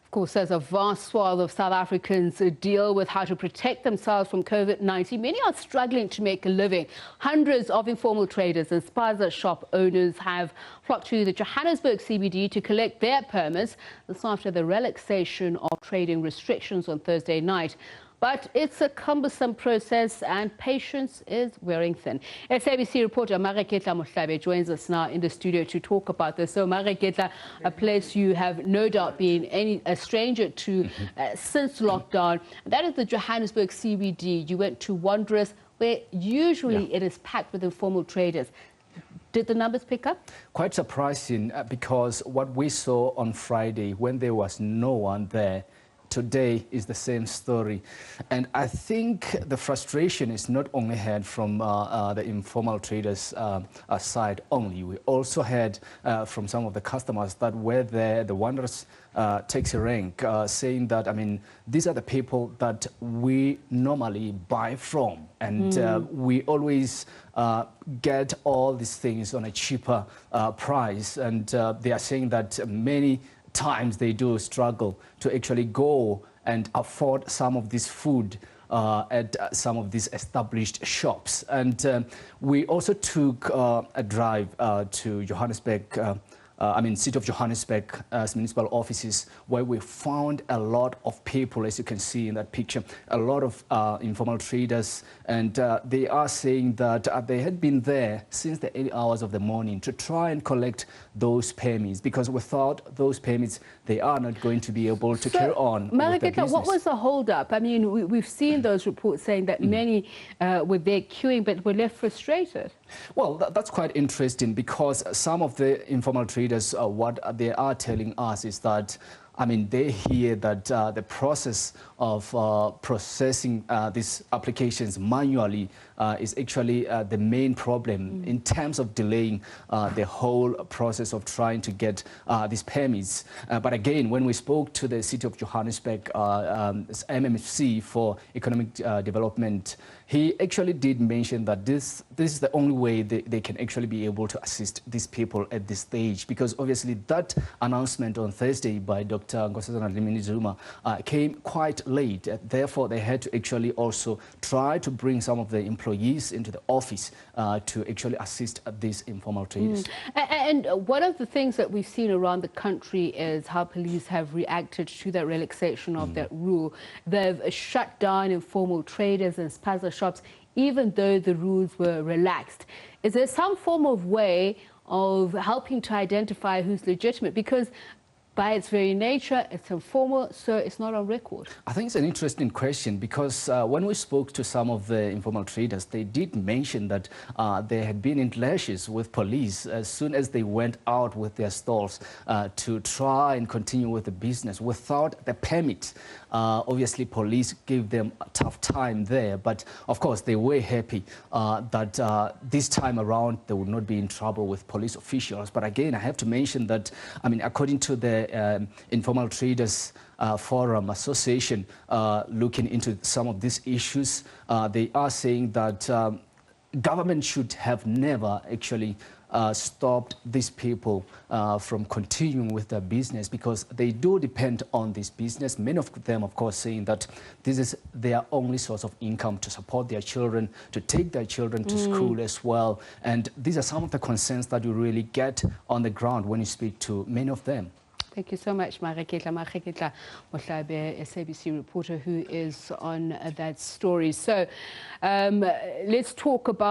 Of course, as a vast swath of South Africans deal with how to protect themselves from COVID-19, many are struggling to make a living. Hundreds of informal traders and spaza shop owners have flocked to the Johannesburg CBD to collect their permits. This after the relaxation of trading restrictions on Thursday night. But it's a cumbersome process and patience is wearing thin. SABC reporter Maageketla Mohlabe joins us now in the studio to talk about this. So Maageketla, a place you have no doubt been a stranger to since lockdown. That is the Johannesburg CBD. You went to Wondrous, where usually it is packed with informal traders. Did the numbers pick up? Quite surprising because what we saw on Friday when there was no one there, today is the same story. And I think the frustration is not only heard from the informal traders side only. We also heard from some of the customers that were there, the Wanderers takes a rank, saying that, I mean, these are the people that we normally buy from. And we always get all these things on a cheaper price. And they are saying that many times they do struggle to actually go and afford some of this food at some of these established shops. And we also took a drive to Johannesburg, City of Johannesburg municipal offices, where we found a lot of people, as you can see in that picture, a lot of informal traders, and they are saying that they had been there since the early hours of the morning to try and collect those permits, because without those permits, they are not going to be able to carry on with the business. What was the hold-up? I mean, we've seen those reports saying that many were there queuing, but were left frustrated. Well, that's quite interesting, because some of the informal traders, what they are telling us is that, I mean, they hear that the process of processing these applications manually is actually the main problem in terms of delaying the whole process of trying to get these permits. But again, when we spoke to the City of Johannesburg MMC for Economic Development, he actually did mention that this is the only way they can actually be able to assist these people at this stage, because obviously that announcement on Thursday by Dr. Nkosazana Zuma came quite late. Therefore, they had to actually also try to bring some of the employees into the office to actually assist these informal traders. And one of the things that we've seen around the country is how police have reacted to that relaxation of that rule. They've shut down informal traders and spaza shops, even though the rules were relaxed. Is there some form of way of helping to identify who's legitimate? Because by its very nature, it's informal, so it's not on record. I think it's an interesting question, because when we spoke to some of the informal traders, they did mention that they had been in clashes with police as soon as they went out with their stalls to try and continue with the business without the permit. Obviously, police gave them a tough time there, but of course, they were happy that this time around, they would not be in trouble with police officials. But again, I have to mention that, I mean, according to the Informal Traders Forum Association, looking into some of these issues, they are saying that government should have never actually stopped these people from continuing with their business, because they do depend on this business. Many of them, of course, saying that this is their only source of income to support their children, to take their children to school as well. And these are some of the concerns that you really get on the ground when you speak to many of them. Thank you so much, Maageketla Mohlabe, SABC reporter who is on that story. So let's talk about